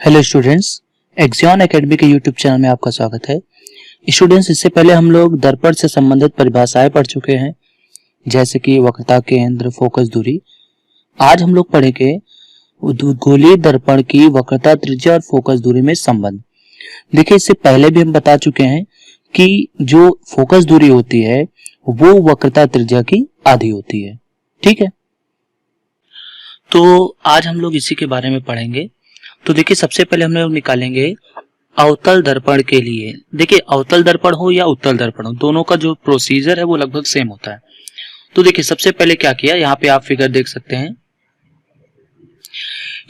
Hello students, एक्सियन academy के YouTube channel में आपका स्वागत है। स्टूडेंट्स, इससे पहले हम लोग दर्पण से संबंधित परिभाषाएं पढ़ चुके हैं, जैसे कि वक्रता, केंद्र, फोकस, दूरी। आज हम लोग पढ़ेंगे गोलीय दर्पण की वक्रता, त्रिज्या और फोकस दूरी में संबंध। देखिए, इससे पहले भी हम बता चुके हैं कि जो फोकस दूरी होती है वो वक्रता त्रिज्या की आधी होती है। ठीक है, तो आज हम लोग इसी के बारे में पढ़ेंगे। तो देखिए, सबसे पहले हम लोग निकालेंगे अवतल दर्पण के लिए। देखिए, अवतल दर्पण हो या उत्तल दर्पण हो, दोनों का जो प्रोसीजर है वो लगभग सेम होता है। तो देखिए, सबसे पहले क्या किया, यहाँ पे आप फिगर देख सकते हैं।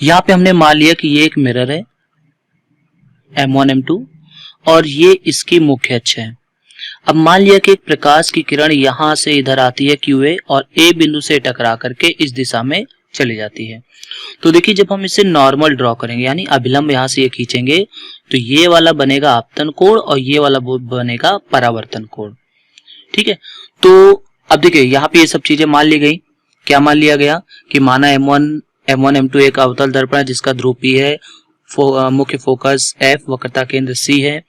यहाँ पे हमने मान लिया कि ये एक मिरर है M1 M2 और ये इसकी मुख्य अक्ष है। अब मान लिया कि एक प्रकाश की किरण यहां से इधर आती है QA और A बिंदु से टकरा करके इस दिशा में चली जाती है। तो देखिए, जब हम इसे नॉर्मल ड्रॉ करेंगे, यानी अभिलंब यहां से ये खींचेंगे, तो ये वाला बनेगा आपतन कोण और ये वाला बनेगा परावर्तन कोण। ठीक है, तो अब देखिए, यहाँ पे ये सब चीजें मान ली गई। क्या मान लिया गया कि माना M1 M2 एक अवतल दर्पण है जिसका ध्रुव P है, मुख्य फोकस F, वक्रता केंद्र C है।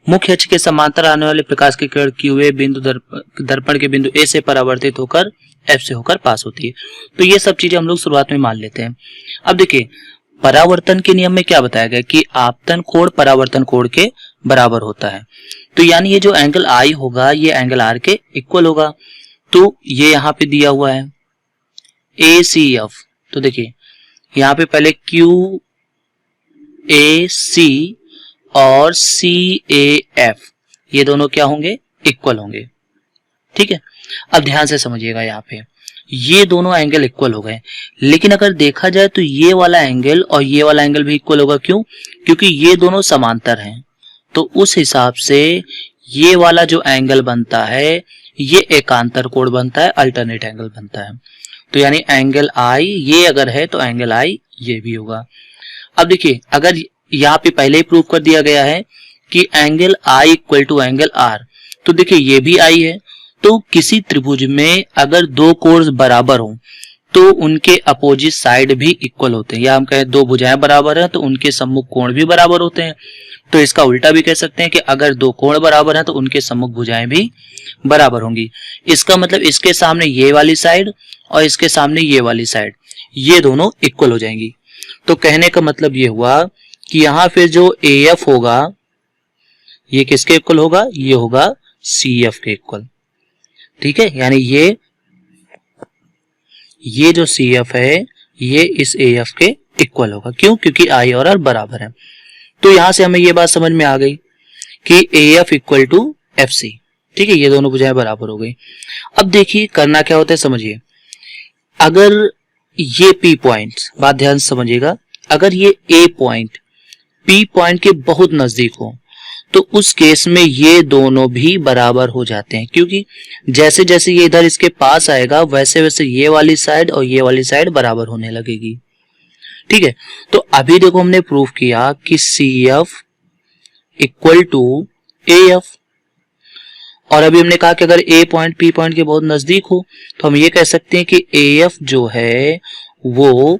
मुख्य अक्ष के समांतर आने वाले प्रकाश की किरण QA बिंदु दर्पण के बिंदु A से परावर्तित होकर F से होकर पास होती है। तो ये सब चीजें हम लोग शुरुआत में मान लेते हैं। अब देखिए, परावर्तन के नियम में क्या बताया गया कि आपतन कोण परावर्तन कोण के बराबर होता है। तो यानी ये जो एंगल I होगा ये एंगल R के इक्वल होगा। तो ये यहाँ पे दिया हुआ है ACF। तो देखिए, यहाँ पे पहले QAC और CAF ये दोनों क्या होंगे, इक्वल होंगे। ठीक है, अब ध्यान से समझिएगा, यहाँ पे ये दोनों एंगल इक्वल हो गए, लेकिन अगर देखा जाए तो ये वाला एंगल और ये वाला एंगल भी इक्वल होगा। क्यों? क्योंकि ये दोनों समांतर हैं। तो उस हिसाब से ये वाला जो एंगल बनता है ये एकांतर कोण बनता है, अल्टरनेट एंगल बनता है। तो यानी एंगल I ये अगर है तो एंगल I ये भी होगा। अब देखिए, अगर यहाँ पे पहले ही प्रूव कर दिया गया है कि angle I equal to angle R, तो देखिए ये भी I है। तो किसी त्रिभुज में अगर दो कोण बराबर हो तो उनके अपोजिट साइड भी इक्वल होते हैं, या हम कहें दो भुजाएं बराबर हैं तो उनके सम्मुख कोण भी बराबर होते हैं। तो इसका उल्टा भी कह सकते हैं कि अगर दो कोण बराबर हैं तो उनके सम्मुख भुजाएं भी बराबर होंगी। इसका मतलब इसके सामने ये वाली साइड और इसके सामने ये वाली साइड ये दोनों इक्वल हो जाएंगी। तो कहने का मतलब ये हुआ कि यहाँ फिर जो AF होगा ये किसके इक्वल होगा, ये होगा CF के इक्वल। ठीक है, यानी ये जो CF है ये इस AF के इक्वल होगा। क्यों? क्योंकि I और R बराबर है। तो यहां से हमें ये बात समझ में आ गई कि AF इक्वल टू FC। ठीक है, ये दोनों भुजाएं बराबर हो गई। अब देखिए करना क्या होता है, समझिए। अगर ये P पॉइंट, बात ध्यान से समझिएगा, अगर ये A पॉइंट P पॉइंट के बहुत नजदीक हो तो उस केस में ये दोनों भी बराबर हो जाते हैं, क्योंकि जैसे जैसे ये इधर इसके पास आएगा वैसे वैसे ये वाली साइड और ये वाली साइड बराबर होने लगेगी। ठीक है, तो अभी देखो हमने प्रूफ किया कि CF इक्वल टू AF, और अभी हमने कहा कि अगर A पॉइंट P पॉइंट के बहुत नजदीक हो तो हम ये कह सकते हैं कि AF जो है वो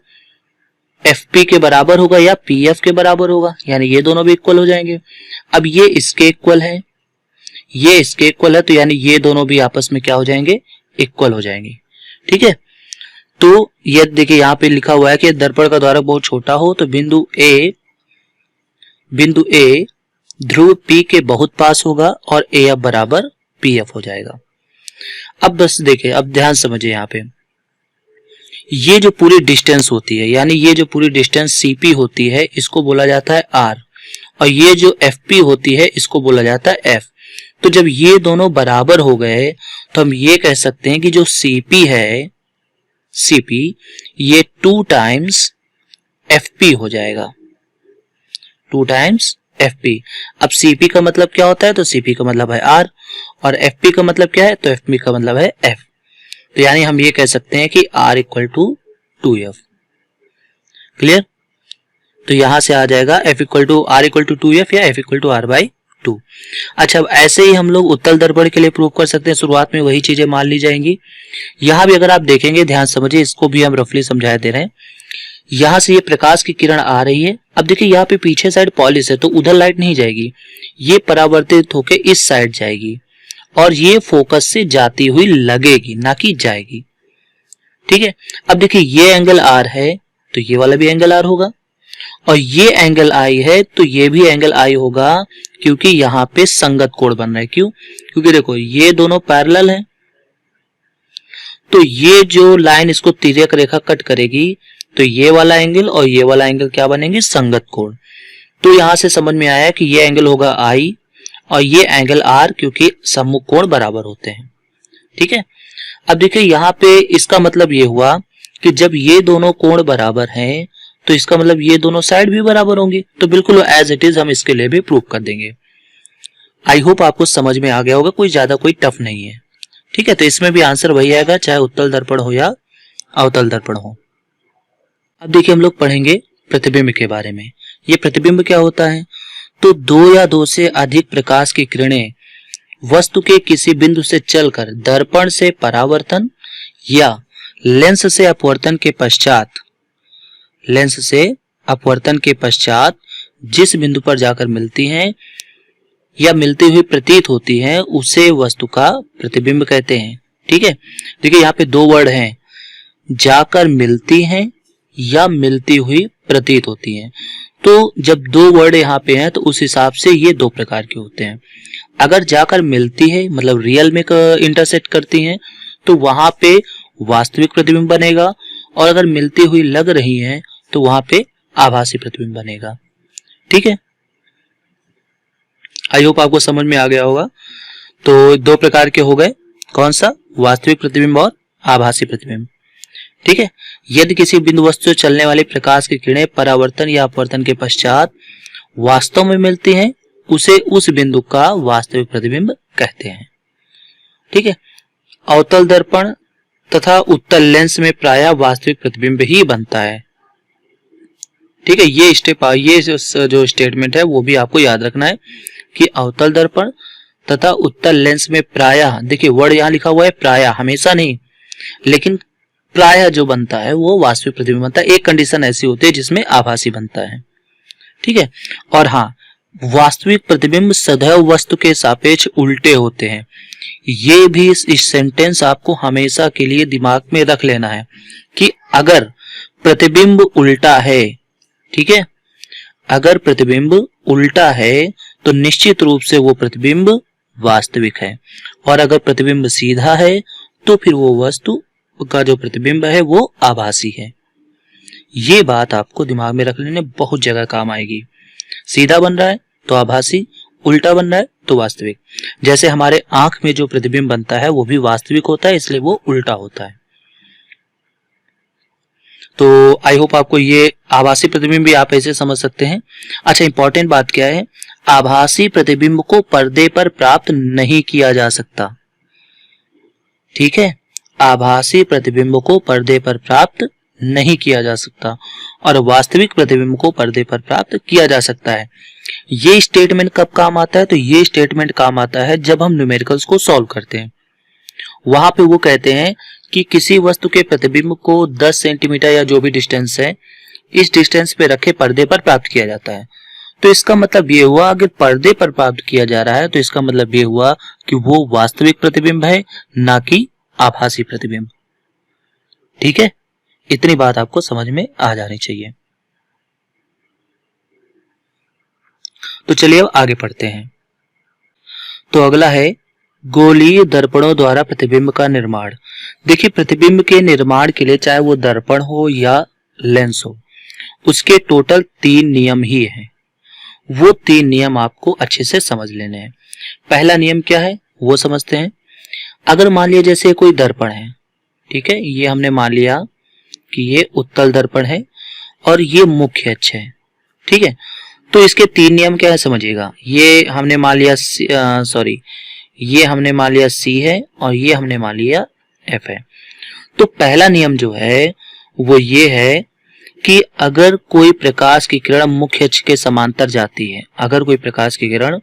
FP के बराबर होगा या PF के बराबर होगा, यानी ये दोनों भी इक्वल हो जाएंगे। अब ये इसके इक्वल है, ये इसके इक्वल है, तो यानी ये दोनों भी आपस में क्या हो जाएंगे, इक्वल हो जाएंगे। ठीक है, तो ये देखिए यहाँ पे लिखा हुआ है कि दर्पण का द्वारक बहुत छोटा हो तो बिंदु A ध्रुव P के बहुत पास होगा और AF बराबर PF हो जाएगा। अब बस देखिए, अब ध्यान समझिए, यहाँ पे ये जो पूरी डिस्टेंस होती है, यानी ये जो पूरी डिस्टेंस CP होती है इसको बोला जाता है R, और ये जो FP होती है इसको बोला जाता है F। तो जब ये दोनों बराबर हो गए तो हम ये कह सकते हैं कि जो CP है, CP ये 2 टाइम्स FP हो जाएगा, 2 टाइम्स FP। अब CP का मतलब क्या होता है, तो CP का मतलब है R, और FP का मतलब क्या है, तो FP का मतलब है F। तो यानी हम ये कह सकते हैं कि R equal to 2F। Clear? तो यहां से आ जाएगा F equal to R equal to 2F या F equal to R by 2। अच्छा, अब ऐसे ही हम लोग उत्तल दर्पण के लिए प्रूव कर सकते हैं। शुरुआत में वही चीजें मान ली जाएंगी। यहां भी अगर आप देखेंगे, ध्यान समझिए, इसको भी हम रफली समझा दे रहे हैं। यहां से ये प्रकाश की किरण आ रही है। अब देखिए यहाँ पे पीछे साइड पॉलिश है तो उधर लाइट नहीं जाएगी, ये परावर्तित होके इस साइड जाएगी और ये फोकस से जाती हुई लगेगी, ना कि जाएगी। ठीक है, अब देखिए ये एंगल आर है तो ये वाला भी एंगल आर होगा, और ये एंगल आई है तो ये भी एंगल आई होगा, क्योंकि यहाँ पे संगत कोण बन रहा है। क्यों? क्योंकि देखो ये दोनों पैरेलल हैं, तो ये जो लाइन इसको तिर्यक रेखा कट करेगी तो ये वाला एंगल और ये वाला एंगल क्या बनेंगे? संगत कोण। तो यहां से समझ में आया कि ये एंगल होगा आई और ये एंगल आर, क्योंकि सम्मुख कोण बराबर होते हैं। ठीक है, अब देखिए यहाँ पे इसका मतलब ये हुआ कि जब ये दोनों कोण बराबर हैं तो इसका मतलब ये दोनों साइड भी बराबर होंगे, तो बिल्कुल एज इट इज हम इसके लिए भी प्रूव कर देंगे। आई होप आपको समझ में आ गया होगा, कोई ज्यादा कोई टफ नहीं है। ठीक है, तो इसमें भी आंसर वही आएगा, चाहे उत्तल दर्पण हो या अवतल दर्पण हो। अब देखिए हम लोग पढ़ेंगे प्रतिबिंब के बारे में। ये प्रतिबिंब क्या होता है? तो दो या दो से अधिक प्रकाश की किरणें वस्तु के किसी बिंदु से चलकर दर्पण से परावर्तन या लेंस से अपवर्तन के पश्चात जिस बिंदु पर जाकर मिलती हैं या मिलती हुई प्रतीत होती हैं उसे वस्तु का प्रतिबिंब कहते हैं। ठीक है, देखिए यहाँ पे दो वर्ड हैं, जाकर मिलती हैं या मिलती हुई प्रतीत होती हैं। तो जब दो वर्ड यहाँ पे हैं तो उस हिसाब से ये दो प्रकार के होते हैं। अगर जाकर मिलती है मतलब रियल में इंटरसेक्ट करती हैं तो वहां पे वास्तविक प्रतिबिंब बनेगा, और अगर मिलती हुई लग रही हैं तो वहां पे आभासी प्रतिबिंब बनेगा। ठीक है, आई होप आपको समझ में आ गया होगा। तो दो प्रकार के हो गए, कौन सा? वास्तविक प्रतिबिंब और आभासी प्रतिबिंब। ठीक है, यदि किसी बिंदु वस्तु से चलने वाली प्रकाश की किरणें परावर्तन या अपवर्तन के पश्चात वास्तव में मिलती हैं उसे उस बिंदु का वास्तविक प्रतिबिंब कहते हैं। ठीक है, अवतल दर्पण तथा उत्तल लेंस में प्रायः वास्तविक प्रतिबिंब ही बनता है। ठीक है, ये जो स्टेटमेंट है वो भी आपको याद रखना है कि अवतल दर्पण तथा उत्तल लेंस में प्रायः, देखिए वर्ड यहां लिखा हुआ है प्रायः, हमेशा नहीं, लेकिन प्रायः जो बनता है वो वास्तविक प्रतिबिंब बनता है। एक कंडीशन ऐसी होती है जिसमें आभासी बनता है। ठीक है, और हाँ, वास्तविक प्रतिबिंब सदैव वस्तु के सापेक्ष उल्टे होते हैं। ये भी इस सेंटेंस आपको हमेशा के लिए दिमाग में रख लेना है कि अगर प्रतिबिंब उल्टा है, ठीक है, अगर प्रतिबिंब उल्टा है तो निश्चित रूप से वो प्रतिबिंब वास्तविक है, और अगर प्रतिबिंब सीधा है तो फिर वो वस्तु का जो प्रतिबिंब है वो आभासी है। ये बात आपको दिमाग में रख लेने बहुत जगह काम आएगी। सीधा बन रहा है तो आभासी, उल्टा बन रहा है तो वास्तविक। जैसे हमारे आंख में जो प्रतिबिंब बनता है वो भी वास्तविक होता है, इसलिए वो उल्टा होता है। तो आई होप आपको ये आभासी प्रतिबिंब भी आप ऐसे समझ सकते हैं। अच्छा, इंपॉर्टेंट बात क्या है? आभासी प्रतिबिंब को पर्दे पर प्राप्त नहीं किया जा सकता। ठीक है, आभासी प्रतिबिंब को पर्दे पर प्राप्त नहीं किया जा सकता और वास्तविक प्रतिबिंब को पर्दे पर प्राप्त किया जा सकता है। ये स्टेटमेंट कब काम आता है? तो ये स्टेटमेंट काम आता है जब हम न्यूमेरिकल्स को सॉल्व करते हैं। वहां पे वो कहते हैं कि किसी वस्तु के प्रतिबिंब को 10 सेंटीमीटर या जो भी डिस्टेंस है, इस डिस्टेंस पे रखे पर्दे पर प्राप्त किया जाता है। तो इसका मतलब ये हुआ, अगर पर्दे पर प्राप्त किया जा रहा है तो इसका मतलब ये हुआ कि वो वास्तविक प्रतिबिंब है, ना कि आभासी प्रतिबिंब। ठीक है, इतनी बात आपको समझ में आ जानी चाहिए। तो चलिए अब आगे पढ़ते हैं। तो अगला है गोलीय दर्पणों द्वारा प्रतिबिंब का निर्माण। देखिए, प्रतिबिंब के निर्माण के लिए चाहे वो दर्पण हो या लेंस हो, उसके टोटल 3 नियम ही हैं। वो 3 नियम आपको अच्छे से समझ लेने हैं। पहला नियम क्या है वो समझते हैं। अगर मान लिया जैसे कोई दर्पण है, ठीक है, ये हमने मान लिया कि ये उत्तल दर्पण है और ये मुख्य अक्ष है। ठीक है, तो इसके 3 नियम क्या है समझिएगा। ये हमने मान लिया ये हमने मान लिया C है और ये हमने मान लिया F है। तो पहला नियम जो है वो ये है कि अगर कोई प्रकाश की किरण मुख्य अक्ष के समांतर जाती है, अगर कोई प्रकाश की किरण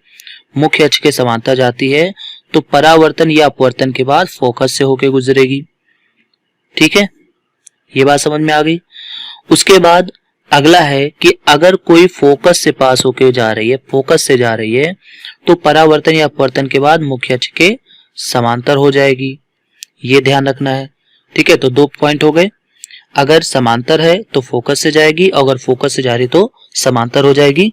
मुख्य अक्ष के समांतर जाती है तो परावर्तन या अपवर्तन के बाद फोकस से होकर गुजरेगी। ठीक है, ये बात समझ में आ गई। उसके बाद अगला है कि अगर कोई फोकस से पास होके जा रही है, फोकस से जा रही है, तो परावर्तन या अपवर्तन के बाद मुख्य अक्ष के समांतर हो जाएगी, ये ध्यान रखना है। ठीक है, तो 2 पॉइंट हो गए। अगर समांतर है तो फोकस से जाएगी, अगर फोकस से जा रही तो समांतर हो जाएगी।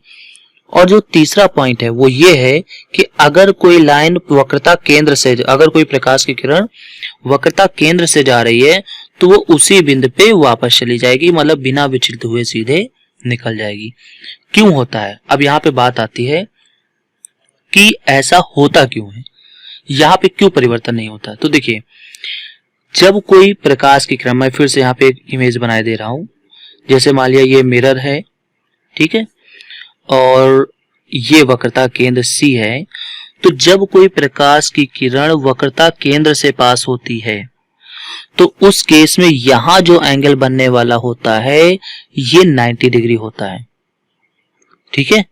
और जो तीसरा पॉइंट है वो ये है कि अगर कोई लाइन वक्रता केंद्र से, अगर कोई प्रकाश की किरण वक्रता केंद्र से जा रही है तो वो उसी बिंदु पे वापस चली जाएगी, मतलब बिना विचलित हुए सीधे निकल जाएगी। क्यों होता है? अब यहाँ पे बात आती है कि ऐसा होता क्यों है, यहाँ पे क्यों परिवर्तन नहीं होता। तो देखिए, जब कोई प्रकाश की किरण, मैं फिर से यहाँ पे एक इमेज बनाए दे रहा हूं, जैसे मान लिया ये मिरर है, ठीक है, और ये वक्रता केंद्र C है। तो जब कोई प्रकाश की किरण वक्रता केंद्र से पास होती है तो उस केस में यहां जो एंगल बनने वाला होता है ये 90 डिग्री होता है। ठीक है,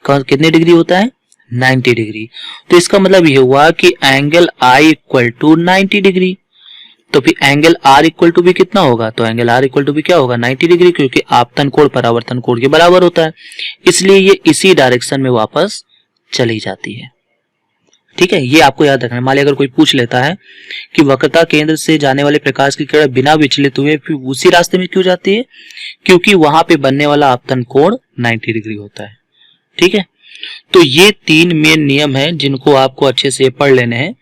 कितने डिग्री होता है? 90 डिग्री। तो इसका मतलब ये हुआ कि angle I equal to 90 degree. तो फिर एंगल R इक्वल टू भी कितना होगा? तो एंगल R इक्वल टू भी क्या होगा? 90 डिग्री, क्योंकि आपतन कोण परावर्तन कोण के बराबर होता है, इसलिए ये इसी डायरेक्शन में वापस चली जाती है। ठीक है, ये आपको याद रखना है। मान लिया अगर कोई पूछ लेता है कि वक्रता केंद्र से जाने वाले प्रकाश की किरण बिना विचलित हुए फिर उसी रास्ते में क्यों जाती है? क्योंकि वहां पे बनने वाला आपतन कोण 90 डिग्री होता है। ठीक है, तो ये 3 मेन नियम हैं जिनको आपको अच्छे से पढ़ लेने हैं।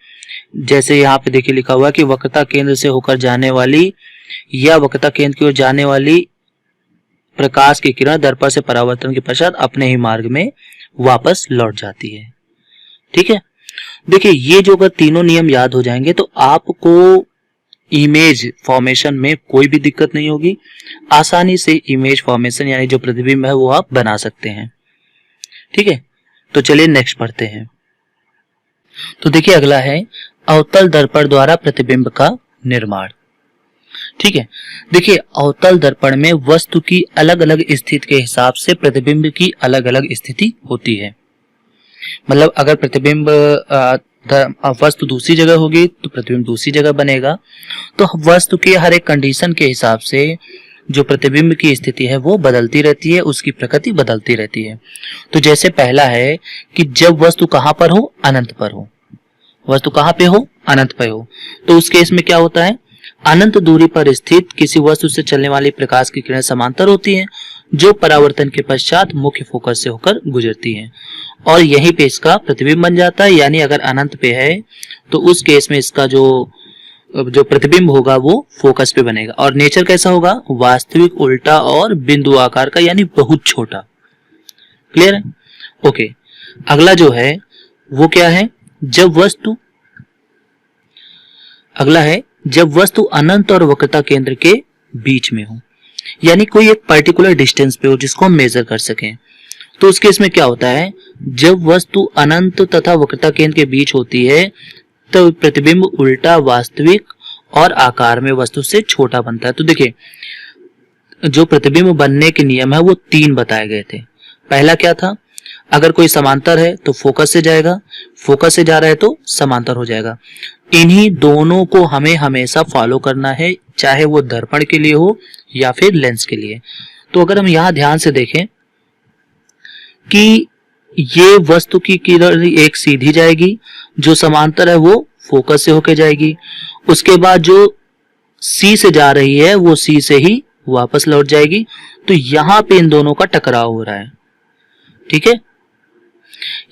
जैसे यहाँ पे देखिए लिखा हुआ है कि वक्रता केंद्र से होकर जाने वाली या वक्रता केंद्र की ओर जाने वाली प्रकाश की किरण दर्पण से परावर्तन के पश्चात अपने ही मार्ग में वापस लौट जाती है। ठीक है, देखिए ये जो अगर तीनों नियम याद हो जाएंगे तो आपको इमेज फॉर्मेशन में कोई भी दिक्कत नहीं होगी, आसानी से इमेज फॉर्मेशन यानी जो प्रतिबिंब है वो आप बना सकते हैं। ठीक है, तो चलिए नेक्स्ट पढ़ते हैं। तो देखिए अगला है अवतल दर्पण द्वारा प्रतिबिंब का निर्माण। ठीक है, देखिए अवतल दर्पण में वस्तु की अलग अलग स्थिति के हिसाब से प्रतिबिंब की अलग अलग स्थिति होती है। मतलब अगर प्रतिबिंब वस्तु दूसरी जगह होगी तो प्रतिबिंब दूसरी जगह बनेगा। तो वस्तु के हर एक कंडीशन के हिसाब से जो प्रतिबिंब की स्थिति है वो बदलती रहती है, उसकी प्रकृति बदलती रहती है। तो जैसे पहला है कि जब वस्तु कहां पर हो? अनंत पर हो। वस्तु कहां पे हो? अनंत पे हो। तो उस केस में क्या होता है? अनंत दूरी पर स्थित किसी वस्तु से चलने वाली प्रकाश की किरण समांतर होती है जो परावर्तन के पश्चात मुख्य फोकस से होकर गुजरती है और यहीं पे इसका प्रतिबिंब बन जाता है। यानी अगर अनंत पे है तो उस केस में इसका जो प्रतिबिंब होगा वो फोकस पे बनेगा। और नेचर कैसा होगा? वास्तविक, उल्टा और बिंदु आकार का, यानी बहुत छोटा। क्लियर है? ओके, अगला जो है वो क्या है? जब वस्तु अनंत और वक्रता केंद्र के बीच में हो, यानी कोई एक पर्टिकुलर डिस्टेंस पे हो जिसको हम मेजर कर सकें। तो उस केस में क्या होता है? जब वस्तु अनंत तथा वक्रता केंद्र के बीच होती है तो प्रतिबिंब उल्टा, वास्तविक और आकार में वस्तु से छोटा बनता है। तो देखिए जो प्रतिबिंब बनने के नियम है वो 3 बताए गए थे। पहला क्या था? अगर कोई समांतर है तो फोकस से जाएगा, फोकस से जा रहा है तो समांतर हो जाएगा। इन्हीं दोनों को हमें हमेशा फॉलो करना है, चाहे वो दर्पण के लिए हो या फिर लेंस के लिए। तो अगर हम यहां ध्यान से देखें कि ये वस्तु की किरण एक सीधी जाएगी, जो समांतर है वो फोकस से होके जाएगी, उसके बाद जो C से जा रही है वो C से ही वापस लौट जाएगी। तो यहां पे इन दोनों का टकराव हो रहा है। ठीक है,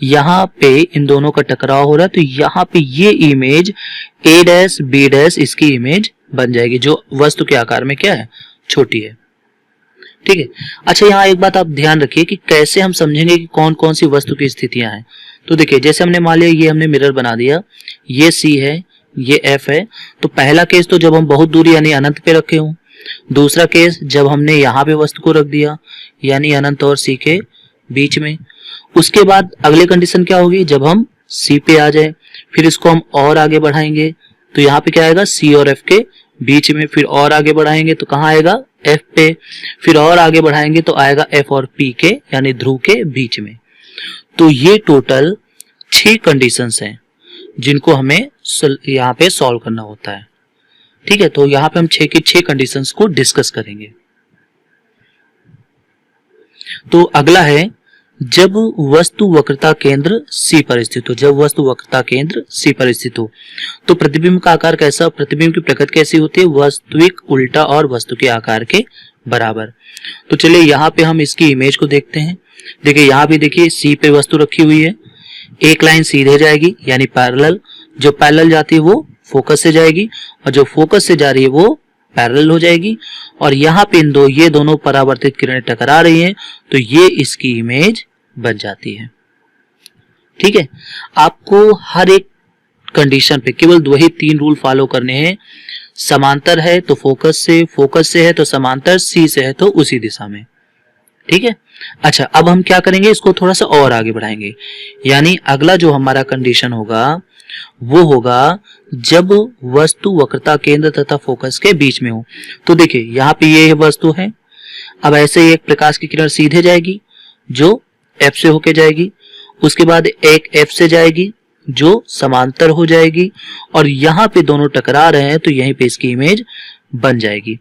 यहां पे इन दोनों का टकराव हो रहा है। तो यहां पे ये इमेज A' B' इसकी इमेज बन जाएगी जो वस्तु के आकार में क्या है? छोटी है। ठीक है, अच्छा यहाँ एक बात आप ध्यान रखिए कि कैसे हम समझेंगे कि कौन कौन सी वस्तु की स्थितियां हैं। तो देखिए जैसे हमने मान लिया ये हमने मिरर बना दिया, ये C है, ये F है। तो पहला केस तो जब हम बहुत दूरी यानी अनंत पे रखे हों। दूसरा केस जब हमने यहाँ पे वस्तु को रख दिया यानी अनंत और C के बीच में। उसके बाद अगली कंडीशन क्या होगी? जब हम C पे आ जाए, फिर इसको हम और आगे बढ़ाएंगे तो यहाँ पे क्या आएगा? C और F के बीच में। फिर और आगे बढ़ाएंगे तो कहाँ आएगा? F पे। फिर और आगे बढ़ाएंगे तो आएगा F और P के यानी ध्रुव के बीच में। तो ये टोटल 6 कंडीशंस हैं जिनको हमें यहाँ पे सॉल्व करना होता है। ठीक है, तो यहाँ पे हम 6 की 6 कंडीशंस को डिस्कस करेंगे। तो अगला है जब वस्तु वक्रता केंद्र C पर स्थित हो, जब वस्तु वक्रता केंद्र C पर स्थित हो तो प्रतिबिंब का आकार कैसा, प्रतिबिंब की प्रकृति कैसी होती है, वास्तविक, उल्टा और वस्तु के आकार के बराबर। तो चलिए यहाँ पे हम इसकी इमेज को देखते हैं। देखिए यहाँ पे देखिए C पे वस्तु रखी हुई है, एक लाइन सीधे जाएगी यानी पैरेलल, जो पैरेलल जाती है वो फोकस से जाएगी और जो फोकस से जा रही है वो पैरेलल हो जाएगी, और यहाँ पे ये दोनों परावर्तित किरणें टकरा रही हैं तो ये इसकी इमेज बन जाती है। ठीक है, आपको हर एक कंडीशन पे केवल वही 3 रूल फॉलो करने हैं। समांतर है तो फोकस से है तो समांतर, C से है तो उसी दिशा में। ठीक है, अच्छा अब हम क्या करेंगे, इसको थोड़ा सा और आगे बढ़ाएंगे। यानी अगला जो हमारा कंडीशन होगा वो होगा जब वस्तु वक्रता केंद्र तथा फोकस के बीच में हो। तो देखिए यहाँ पे ये वस्तु है, अब ऐसे ही एक प्रकाश की किरण सीधे जाएगी जो F से होके जाएगी, उसके बाद एक F से जाएगी जो समांतर हो जाएगी, और यहाँ पे दोनों टकरा रहे हैं तो यहीं पे इसकी इमेज बन जाएगी।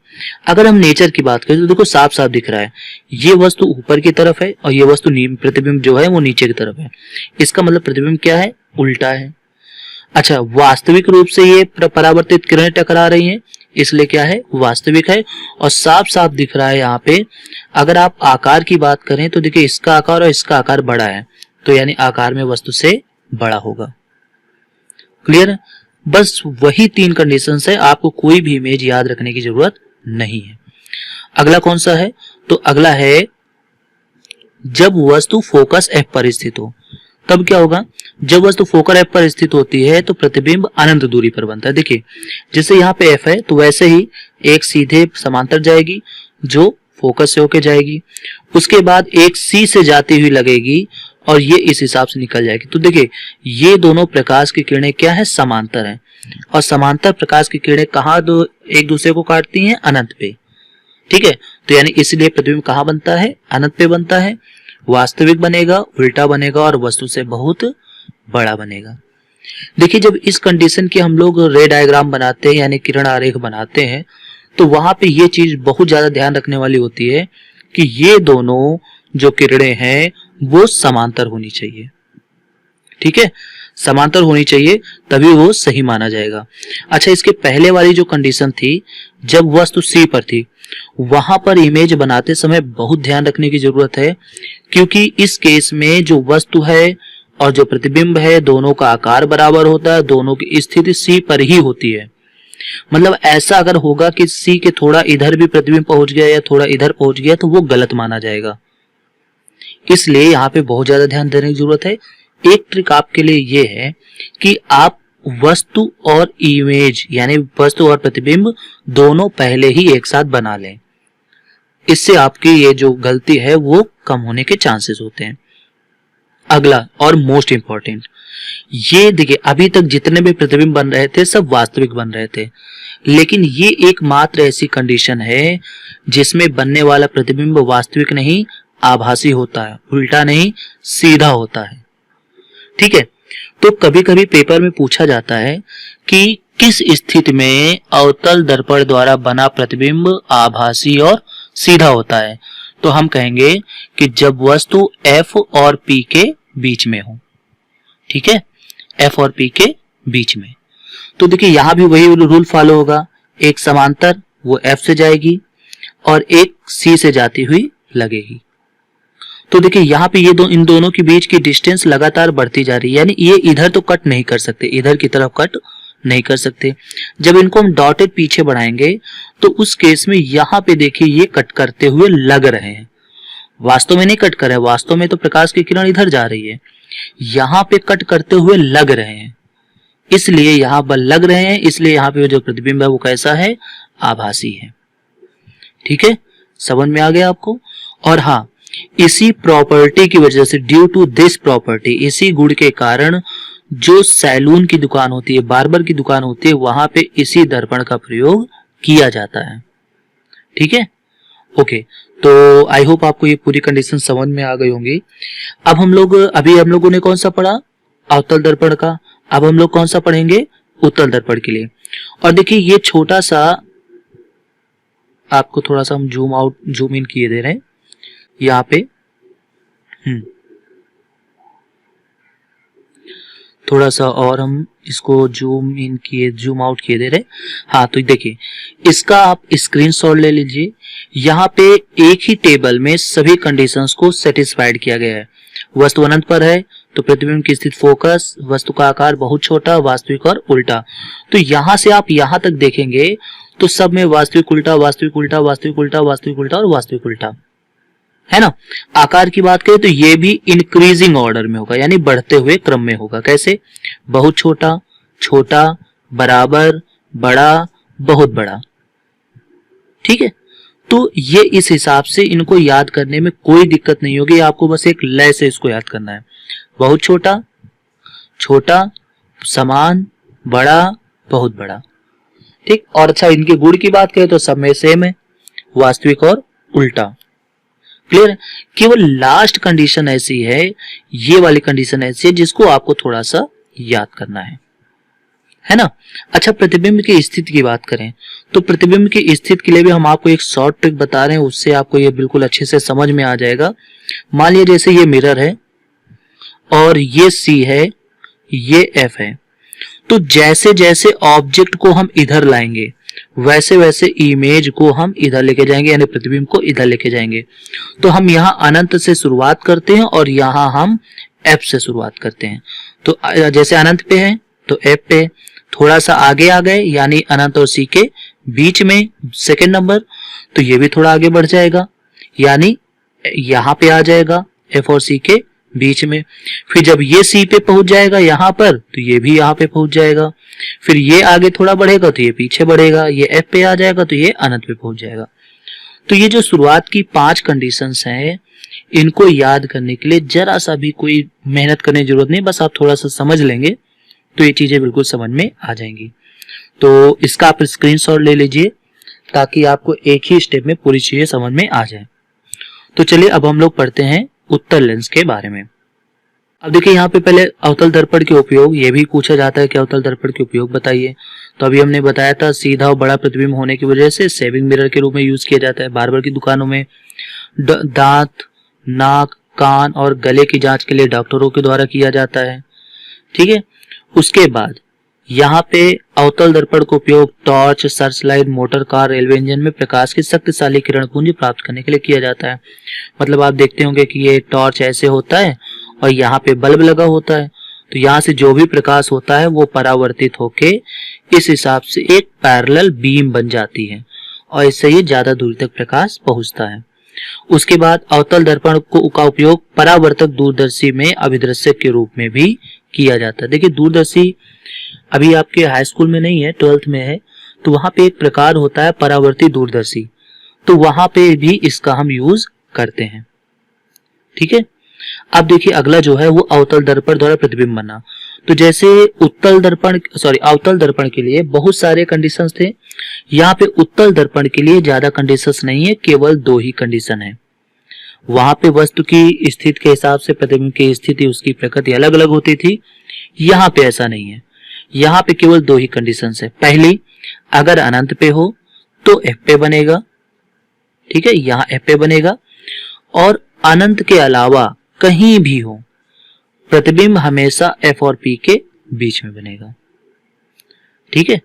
अगर हम नेचर की बात करें तो देखो साफ साफ दिख रहा है, ये वस्तु ऊपर की तरफ है और ये वस्तु प्रतिबिंब जो है वो नीचे की तरफ है। इसका मतलब प्रतिबिंब क्या है, उल्टा है। अच्छा, वास्तविक रूप से ये परावर्तित किरणें टकरा रही हैं इसलिए क्या है, वास्तविक है। और साफ साफ दिख रहा है यहाँ पे, अगर आप आकार की बात करें तो देखिए इसका आकार और इसका आकार बड़ा है, तो यानी आकार में वस्तु से बड़ा होगा। क्लियर है, बस वही 3 कंडीशंस है, आपको कोई भी इमेज याद रखने की जरूरत नहीं है। अगला कौन सा है, तो अगला है जब वस्तु फोकस F पर स्थित हो तब क्या होगा, जब वस्तु फोकस F पर स्थित होती है तो प्रतिबिंब अनंत दूरी पर बनता है। देखिए जैसे यहाँ पे F है तो वैसे ही एक सीधे समांतर जाएगी जो फोकस से होके जाएगी, उसके बाद एक C से जाती हुई लगेगी और ये इस हिसाब से निकल जाएगी। तो देखिए ये दोनों प्रकाश की किरणें क्या है, समांतर है, और समांतर प्रकाश की किरणें कहाँ एक दूसरे को काटती हैं, अनंत पे। ठीक है, तो यानी इसलिए प्रतिबिंब कहाँ बनता है, अनंत पे बनता है, वास्तविक बनेगा, उल्टा बनेगा और वस्तु से बहुत बड़ा बनेगा। देखिए जब इस कंडीशन की हम लोग रे डायग्राम बनाते हैं यानी किरण आरेख बनाते हैं तो वहां पे ये चीज बहुत ज्यादा ध्यान रखने वाली होती है कि ये दोनों जो किरणें हैं वो समांतर होनी चाहिए। ठीक है, समांतर होनी चाहिए तभी वो सही माना जाएगा। अच्छा, इसके पहले वाली जो कंडीशन थी जब वस्तु C पर थी, वहां पर इमेज बनाते समय बहुत ध्यान रखने की जरूरत है, क्योंकि इस केस में जो वस्तु है और जो प्रतिबिंब है दोनों का आकार बराबर होता है, दोनों की स्थिति C पर ही होती है। मतलब ऐसा अगर होगा कि C के थोड़ा इधर भी प्रतिबिंब पहुंच गया या थोड़ा इधर पहुंच गया तो वो गलत माना जाएगा। इसलिए यहाँ पे बहुत ज्यादा ध्यान देने की जरूरत है। एक ट्रिक आपके लिए ये है कि आप वस्तु और इमेज यानी वस्तु और प्रतिबिंब दोनों पहले ही एक साथ बना लें, इससे आपकी ये जो गलती है वो कम होने के चांसेस होते हैं। अगला और मोस्ट इंपॉर्टेंट, ये देखिए अभी तक जितने भी प्रतिबिंब बन रहे थे सब वास्तविक बन रहे थे, लेकिन ये एकमात्र ऐसी कंडीशन है जिसमें बनने वाला प्रतिबिंब वास्तविक नहीं आभासी होता है, उल्टा नहीं सीधा होता है। ठीक है, तो कभी कभी पेपर में पूछा जाता है कि किस स्थिति में अवतल दर्पण द्वारा बना प्रतिबिंब आभासी और सीधा होता है, तो हम कहेंगे कि जब वस्तु F और P के बीच में हो। ठीक है, F और P के बीच में। तो देखिए यहां भी वही रूल फॉलो होगा, एक समांतर वो F से जाएगी और एक C से जाती हुई लगेगी। तो देखिए यहाँ पे ये इन दोनों के बीच की डिस्टेंस लगातार बढ़ती जा रही है, यानी ये इधर तो कट नहीं कर सकते, इधर की तरफ कट नहीं कर सकते। जब इनको हम डॉटेड पीछे बढ़ाएंगे तो उस केस में यहाँ पे देखिए ये कट करते हुए लग रहे हैं, वास्तव में नहीं कट कर रहे हैं, वास्तव में तो प्रकाश की किरण इधर जा रही है, यहाँ पे कट करते हुए लग रहे हैं, इसलिए यहाँ पर लग रहे हैं, इसलिए यहाँ पे जो प्रतिबिंब है वो कैसा है, आभासी है। ठीक है, समझ में आ गया आपको। और हाँ, इसी प्रॉपर्टी की वजह से, ड्यू टू दिस प्रॉपर्टी, इसी गुण के कारण जो सैलून की दुकान होती है, बार्बर की दुकान होती है, वहां पे इसी दर्पण का प्रयोग किया जाता है। ठीक है, ओके, तो आई होप आपको ये पूरी कंडीशन समझ में आ गई होंगी। अब हम लोगों ने कौन सा पढ़ा, अवतल दर्पण का। अब हम लोग कौन सा पढ़ेंगे, उत्तल दर्पण के लिए। और देखिए ये छोटा सा आपको थोड़ा सा हम जूम इन किए दे रहे हैं यहाँ पे। थोड़ा सा और हम इसको जूम आउट किए दे रहे। हाँ, तो देखिए इसका आप स्क्रीनशॉट ले लीजिए। यहाँ पे एक ही टेबल में सभी कंडीशंस को सेटिस्फाइड किया गया है। वस्तु अनंत पर है तो प्रतिबिंब की स्थिति फोकस, वस्तु का आकार बहुत छोटा, वास्तविक और उल्टा। तो यहाँ से आप यहाँ तक देखेंगे तो सब में वास्तविक उल्टा, वास्तविक उल्टा, वास्तविक उल्टा, वास्तविक उल्टा और वास्तविक उल्टा, है ना। आकार की बात करें तो ये भी इंक्रीजिंग ऑर्डर में होगा, यानी बढ़ते हुए क्रम में होगा। कैसे? बहुत छोटा, छोटा, बराबर, बड़ा, बहुत बड़ा। ठीक है, तो ये इस हिसाब से इनको याद करने में कोई दिक्कत नहीं होगी। आपको बस एक लय से इसको याद करना है। बहुत छोटा, छोटा, समान, बड़ा, बहुत बड़ा। ठीक, और अच्छा इनके गुण की बात करें तो सब में सेम है, वास्तविक और उल्टा। क्लियर? केवल लास्ट कंडीशन ऐसी है, ये वाली कंडीशन ऐसी है जिसको आपको थोड़ा सा याद करना है ना। अच्छा, प्रतिबिंब की स्थिति की बात करें तो प्रतिबिंब की स्थिति के लिए भी हम आपको एक शॉर्ट ट्रिक बता रहे हैं, उससे आपको ये बिल्कुल अच्छे से समझ में आ जाएगा। मान लिया जैसे ये मिरर है और ये C है, ये F है, तो जैसे जैसे ऑब्जेक्ट को हम इधर लाएंगे वैसे वैसे इमेज को हम इधर लेके जाएंगे, यानी प्रतिबिंब को इधर लेके जाएंगे। तो हम यहाँ अनंत से शुरुआत करते हैं और यहाँ हम F से शुरुआत करते हैं। तो जैसे अनंत पे है तो F पे, थोड़ा सा आगे आ गए यानी अनंत और C के बीच में सेकंड नंबर, तो ये भी थोड़ा आगे बढ़ जाएगा यानी यहाँ पे आ जाएगा F और C के बीच में। फिर जब ये C पे पहुंच जाएगा यहाँ पर तो ये भी यहाँ पे पहुंच जाएगा। फिर ये आगे थोड़ा बढ़ेगा तो ये पीछे बढ़ेगा, ये F पे आ जाएगा तो ये अनंत पे पहुंच जाएगा। तो ये जो शुरुआत की 5 कंडीशंस हैं, इनको याद करने के लिए जरा सा भी कोई मेहनत करने की जरूरत नहीं, बस आप थोड़ा सा समझ लेंगे तो ये चीजें बिल्कुल समझ में आ जाएंगी। तो इसका आप स्क्रीनशॉट ले लीजिए ताकि आपको एक ही स्टेप में पूरी चीजें समझ में आ जाए। तो चलिए अब हम लोग पढ़ते हैं उत्तल लेंस के बारे में। अब देखिए यहाँ पे पहले अवतल दर्पण के उपयोग, ये भी पूछा जाता है कि अवतल दर्पण के उपयोग बताइए। तो अभी हमने बताया था सीधा और बड़ा प्रतिबिंब होने की वजह से सेविंग मिरर के रूप में यूज किया जाता है। बार्बर की दुकानों में दांत, नाक, कान और गले की जांच के लिए डॉक्टरों के द्वारा किया जाता है। ठीक है, उसके बाद यहाँ पे अवतल दर्पण का उपयोग torch, Searchlight, motor car, railway engine में प्रकाश की शक्तिशाली किरण पुंज प्राप्त करने के लिए किया जाता है। मतलब आप देखते होंगे कि ये टॉर्च ऐसे होता है और यहाँ पे बल्ब लगा होता है, तो यहाँ से जो भी प्रकाश होता है वो परावर्तित होके इस हिसाब से एक पैरेलल बीम बन जाती है और इससे ही ज्यादा दूर तक प्रकाश पहुंचता है। उसके बाद अवतल दर्पण का उपयोग परावर्तक दूरदर्शी में अभिदृश्यक के रूप में भी किया जाता है। देखिए दूरदर्शी अभी आपके हाई स्कूल में नहीं है, 12th में है, तो वहां पे एक प्रकार होता है परावर्ती दूरदर्शी, तो वहां पे भी इसका हम यूज करते हैं। ठीक है, अब देखिए अगला जो है वो अवतल दर्पण द्वारा प्रतिबिंब बनना। तो जैसे अवतल दर्पण के लिए बहुत सारे कंडीशंस थे, यहाँ पे उत्तल दर्पण के लिए ज्यादा कंडीशंस नहीं है, केवल 2 ही कंडीशन है। वहां पे वस्तु की स्थिति के हिसाब से प्रतिबिंब की स्थिति, उसकी प्रकृति अलग अलग होती थी। यहाँ पे ऐसा नहीं है, यहाँ पे केवल 2 ही कंडीशंस है। पहली, अगर अनंत पे हो तो F पे बनेगा। ठीक है, यहाँ F पे बनेगा, और अनंत के अलावा कहीं भी हो प्रतिबिंब हमेशा F और P के बीच में बनेगा। ठीक है,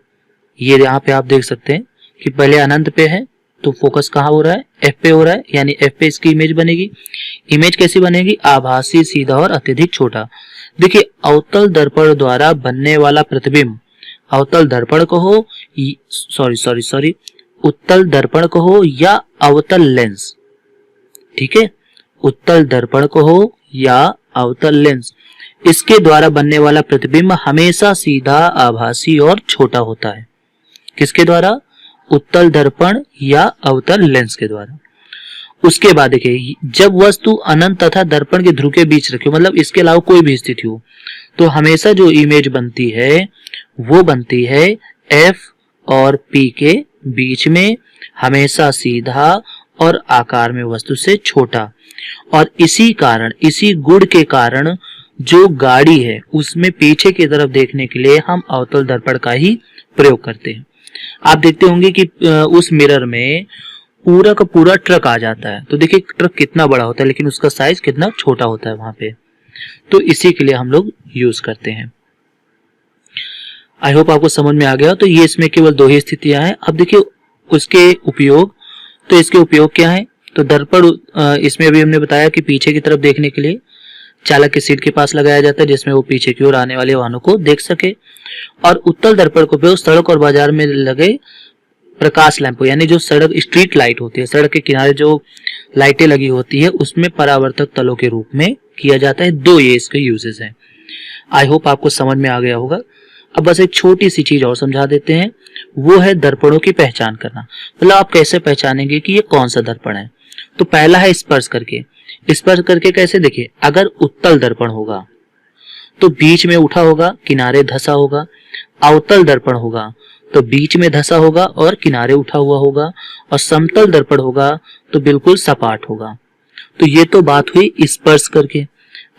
ये यहाँ पे आप देख सकते हैं कि पहले अनंत पे है तो फोकस कहाँ हो रहा है? F पे हो रहा है, यानी F पे इसकी इमेज बनेगी। इमेज कैसी बनेगी? आभासी, सीधा और अत्यधिक छोटा। देखिए अवतल दर्पण द्वारा बनने वाला प्रतिबिंब अवतल दर्पण को हो उत्तल दर्पण को हो या अवतल लेंस। ठीक है, उत्तल दर्पण को हो या अवतल लेंस, इसके द्वारा बनने वाला प्रतिबिंब हमेशा सीधा, आभासी और छोटा होता है। किसके द्वारा? उत्तल दर्पण या अवतल लेंस के द्वारा। उसके बाद देखिए जब वस्तु अनंत तथा दर्पण के ध्रुव के बीच रखे, मतलब इसके अलावा कोई भी स्थिति हो, तो हमेशा जो इमेज बनती है वो बनती है F और P के बीच में, हमेशा सीधा और आकार में वस्तु से छोटा। और इसी कारण, इसी गुण के कारण जो गाड़ी है उसमें पीछे की तरफ देखने के लिए हम अवतल दर्पण का ही प्रयोग करते हैं। आप देखते होंगे कि उस मिरर में पूरा का पूरा ट्रक आ जाता है। तो देखिए ट्रक कितना बड़ा होता है लेकिन उसका साइज कितना छोटा होता है वहां पे। तो इसी के लिए हम लोग यूज करते हैं। आई होप आपको समझ में आ गया। तो ये इसमें केवल दो ही स्थितियां हैं। अब देखिए उसके उपयोग, तो इसके उपयोग क्या है? तो दर्पण इसमें अभी हमने बताया कि पीछे की तरफ देखने के लिए चालक की सीट के पास लगाया जाता है जिसमें वो पीछे की ओर आने वाले वाहनों को देख सके। और उत्तल दर्पण का उपयोग सड़क और बाजार में लगे प्रकाश लैंपों, यानी जो सड़क स्ट्रीट लाइट होती है, सड़क के किनारे जो लाइटें लगी होती है उसमें परावर्तक तलों के रूप में किया जाता है। दो ये इसके यूजेस हैं। आई होप आपको समझ में आ गया होगा। अब बस एक छोटी सी चीज और समझा देते हैं, वो है दर्पणों की पहचान करना। मतलब आप कैसे पहचानेंगे कि ये कौन सा दर्पण है? तो पहला है स्पर्श करके। स्पर्श करके कैसे? देखिए अगर उत्तल दर्पण होगा तो बीच में उठा होगा, किनारे धसा होगा। अवतल दर्पण होगा तो बीच में धसा होगा और किनारे उठा हुआ होगा। और समतल दर्पण होगा तो बिल्कुल सपाट होगा। तो ये तो बात हुई स्पर्श करके।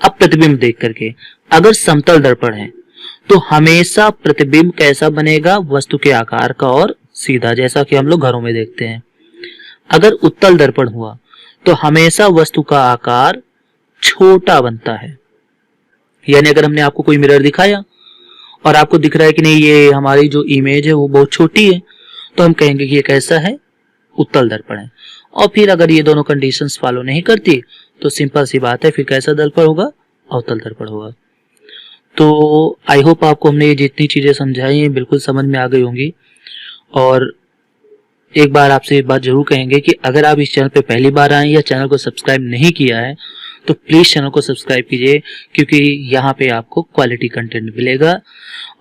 अब प्रतिबिंब देख करके, अगर समतल दर्पण है तो हमेशा प्रतिबिंब कैसा बनेगा? वस्तु के आकार का और सीधा, जैसा कि हम लोग घरों में देखते हैं। अगर उत्तल दर्पण हुआ तो हमेशा वस्तु का आकार छोटा बनता है। यानी अगर हमने आपको कोई मिरर दिखाया और आपको दिख रहा है कि नहीं ये हमारी जो इमेज है वो बहुत छोटी है, तो हम कहेंगे कि ये कैसा है? उत्तल दर्पण है। और फिर अगर ये दोनों कंडीशंस फॉलो नहीं करती तो सिंपल सी बात है, फिर कैसा दर्पण होगा? अवतल दर्पण होगा। तो आई होप आपको हमने ये जितनी चीजें समझाई हैं बिल्कुल समझ में आ गई होंगी। और एक बार आपसे एक बात जरूर कहेंगे कि अगर आप इस चैनल पे पहली बार आए या चैनल को सब्सक्राइब नहीं किया है तो प्लीज चैनल को सब्सक्राइब कीजिए, क्योंकि यहाँ पे आपको क्वालिटी कंटेंट मिलेगा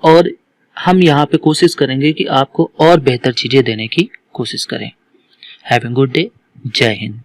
और हम यहाँ पे कोशिश करेंगे कि आपको और बेहतर चीजें देने की कोशिश करें। Have a good day. जय हिंद।